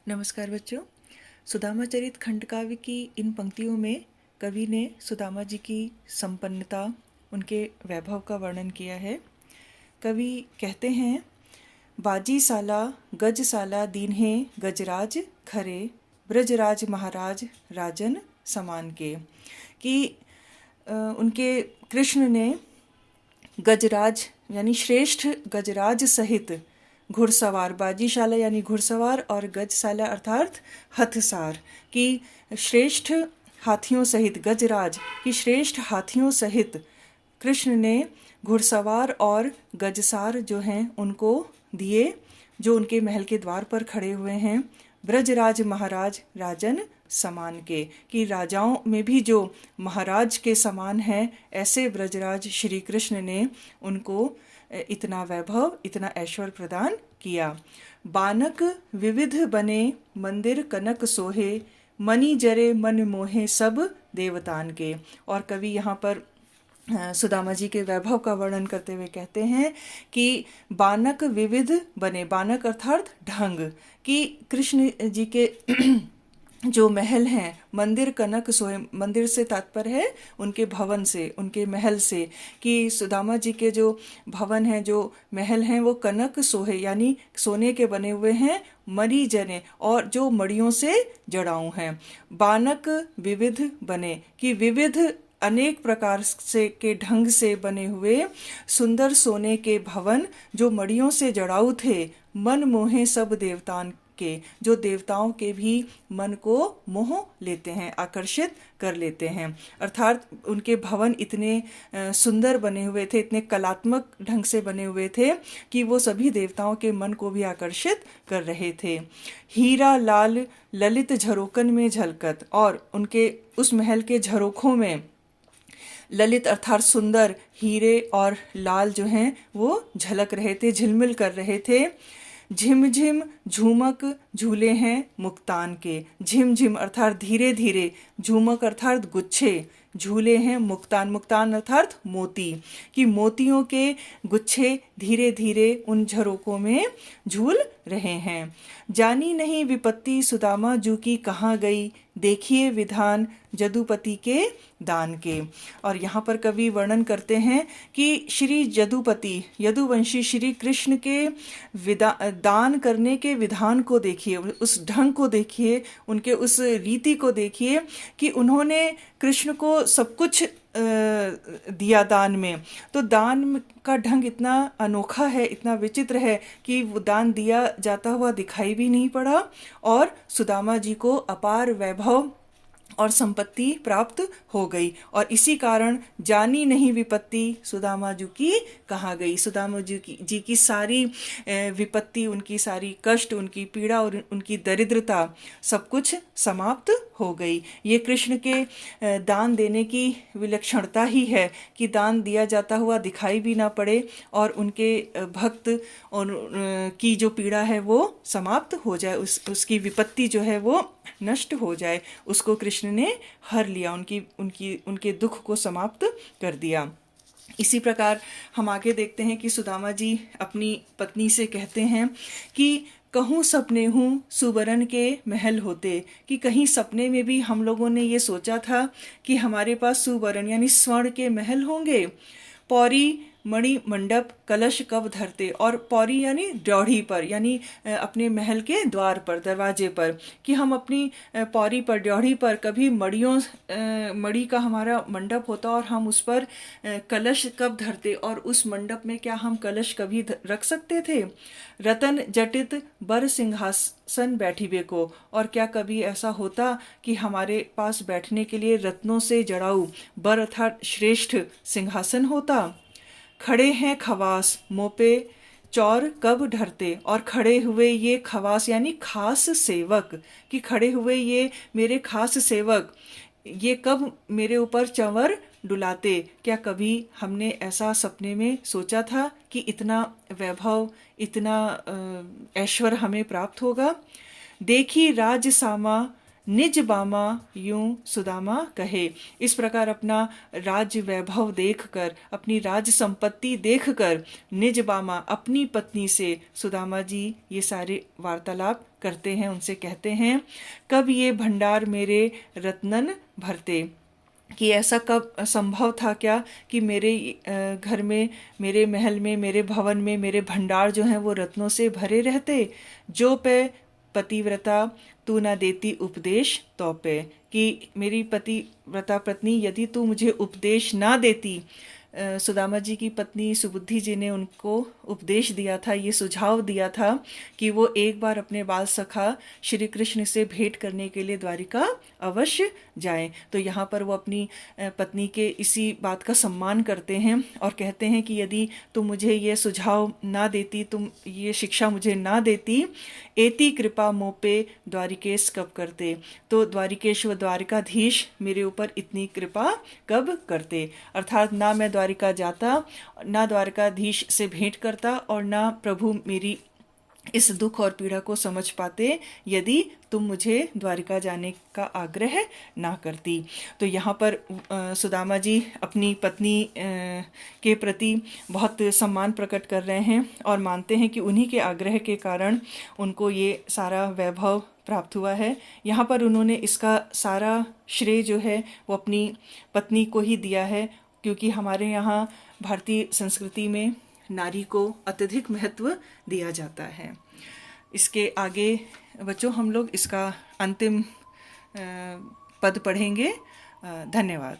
नमस्कार बच्चों। सुदामा चरित खंडकाव्य की इन पंक्तियों में कवि ने सुदामा जी की संपन्नता, उनके वैभव का वर्णन किया है। कवि कहते हैं, बाजी साला गज साला दीन्हे गजराज खरे, ब्रजराज महाराज राजन समान के। कि उनके कृष्ण ने गजराज यानी श्रेष्ठ गजराज सहित घुड़सवार, बाजीशाला यानी घुड़सवार और गजसाला अर्थात हथसार की श्रेष्ठ हाथियों सहित, गजराज की श्रेष्ठ हाथियों सहित कृष्ण ने घुड़सवार और गजसार जो हैं उनको दिए, जो उनके महल के द्वार पर खड़े हुए हैं। ब्रजराज महाराज राजन समान के, कि राजाओं में भी जो महाराज के समान हैं, ऐसे ब्रजराज श्री कृष्ण ने उनको इतना वैभव, इतना ऐश्वर्य प्रदान किया। बानक विविध बने मंदिर कनक सोहे, मणि जरे मन मोहे सब देवतान के। और कवि यहाँ पर सुदामा जी के वैभव का वर्णन करते हुए कहते हैं कि बानक विविध बने, बानक अर्थात ढंग, कि कृष्ण जी के जो महल हैं, मंदिर कनक सोहे, मंदिर से तात्पर्य है उनके भवन से, उनके महल से, कि सुदामा जी के जो भवन हैं, जो महल हैं, वो कनक सोहे यानी सोने के बने हुए हैं, मणि जने और जो मणियों से जड़ाऊ हैं। बानक विविध बने, कि विविध अनेक प्रकार से के ढंग से बने हुए सुंदर सोने के भवन जो मड़ियों से जड़ाऊ थे, मन मोहे सब देवतान के, जो देवताओं के भी मन को मोह लेते हैं, आकर्षित कर लेते हैं। अर्थात उनके भवन इतने सुंदर बने हुए थे, इतने कलात्मक ढंग से बने हुए थे कि वो सभी देवताओं के मन को भी आकर्षित कर रहे थे। हीरा लाल ललित झरोकन में झलकत, और उनके उस महल के झरोखों में ललित अर्थात सुंदर हीरे और लाल जो हैं वो झलक रहे थे, झिलमिल कर रहे थे। झिमझिम झूमक झूले हैं मुक्तान के, झिमझिम अर्थात धीरे धीरे, झूमक अर्थात गुच्छे, झूले हैं मुक्तान, मुक्तान अर्थात मोती, कि मोतियों के गुच्छे धीरे धीरे उन झरोकों में झूल रहे हैं। जानी नहीं विपत्ति सुदामा जू की कहाँ गई, देखिए विधान जदुपति के दान के। और यहाँ पर कवि वर्णन करते हैं कि श्री जदुपति, यदुवंशी श्री कृष्ण के दान करने के विधान को देखिए, उस ढंग को देखिए, उनके उस रीति को देखिए कि उन्होंने कृष्ण को सब कुछ दिया दान में। तो दान का ढंग इतना अनोखा है, इतना विचित्र है कि वो दान दिया जाता हुआ दिखाई भी नहीं पड़ा, और सुदामा जी को अपार वैभव और संपत्ति प्राप्त हो गई। और इसी कारण जानी नहीं विपत्ति सुदामा जी की कहाँ गई, सुदामा जी की सारी विपत्ति, उनकी सारी कष्ट, उनकी पीड़ा और उनकी दरिद्रता सब कुछ समाप्त हो गई। ये कृष्ण के दान देने की विलक्षणता ही है कि दान दिया जाता हुआ दिखाई भी ना पड़े, और उनके भक्त और की जो पीड़ा है वो समाप्त हो जाए, उसकी विपत्ति जो है वो नष्ट हो जाए, उसको कृष्ण ने हर लिया, उनके दुख को समाप्त कर दिया। इसी प्रकार हम आगे देखते हैं कि सुदामा जी अपनी पत्नी से कहते हैं कि कहूँ सपने हूँ सुबरन के महल होते, कि कहीं सपने में भी हम लोगों ने ये सोचा था कि हमारे पास सुवर्ण यानी स्वर्ण के महल होंगे। पौरी मणि मंडप कलश कब धरते, और पौरी यानी ड्योढ़ी पर, यानी अपने महल के द्वार पर, दरवाजे पर, कि हम अपनी पौरी पर, ड्योढ़ी पर कभी मणि का हमारा मंडप होता और हम उस पर कलश कब धरते, और उस मंडप में क्या हम कलश कभी रख सकते थे। रतन जटित बर सिंहासन बैठिबे को, और क्या कभी ऐसा होता कि हमारे पास बैठने के लिए रत्नों से जड़ाऊ बर अर्थात श्रेष्ठ सिंहासन होता। खड़े हैं खवास मोपे चौर कब ढरते, और खड़े हुए ये खवास यानी खास सेवक, कि खड़े हुए ये मेरे खास सेवक ये कब मेरे ऊपर चंवर डुलाते। क्या कभी हमने ऐसा सपने में सोचा था कि इतना वैभव, इतना ऐश्वर्य हमें प्राप्त होगा। देखी राज सामा निज बामा यूं सुदामा कहे। इस प्रकार अपना राज्य वैभव देखकर, अपनी राज संपत्ति देखकर निज बामा अपनी पत्नी से सुदामा जी ये सारे वार्तालाप करते हैं, उनसे कहते हैं, कब ये भंडार मेरे रत्नन भरते, कि ऐसा कब संभव था क्या कि मेरे घर में, मेरे महल में, मेरे भवन में मेरे भंडार जो हैं वो रत्नों से भरे रहते। जो पे पतिव्रता तू ना देती उपदेश तो पे, कि मेरी पतिव्रता पत्नी यदि तू मुझे उपदेश ना देती। सुदामा जी की पत्नी सुबुद्धि जी ने उनको उपदेश दिया था, ये सुझाव दिया था कि वो एक बार अपने बाल सखा श्री कृष्ण से भेंट करने के लिए द्वारिका अवश्य जाएं। तो यहाँ पर वो अपनी पत्नी के इसी बात का सम्मान करते हैं और कहते हैं कि यदि तुम मुझे ये सुझाव ना देती, तुम ये शिक्षा मुझे ना देती, एति कृपा मोपे द्वारिकेश कब करते, तो द्वारिकेश्वर द्वारिकाधीश मेरे ऊपर इतनी कृपा कब करते। अर्थात ना मैं द्वारिका जाता, ना द्वारिकाधीश से भेंट करता, और ना प्रभु मेरी इस दुख और पीड़ा को समझ पाते यदि तुम मुझे द्वारिका जाने का आग्रह ना करती। तो यहाँ पर सुदामा जी अपनी पत्नी के प्रति बहुत सम्मान प्रकट कर रहे हैं और मानते हैं कि उन्हीं के आग्रह के कारण उनको ये सारा वैभव प्राप्त हुआ है। यहाँ पर उन्होंने इसका सारा श्रेय जो है वो अपनी पत्नी को ही दिया है, क्योंकि हमारे यहाँ भारतीय संस्कृति में नारी को अत्यधिक महत्व दिया जाता है। इसके आगे बच्चों हम लोग इसका अंतिम पद पढ़ेंगे। धन्यवाद।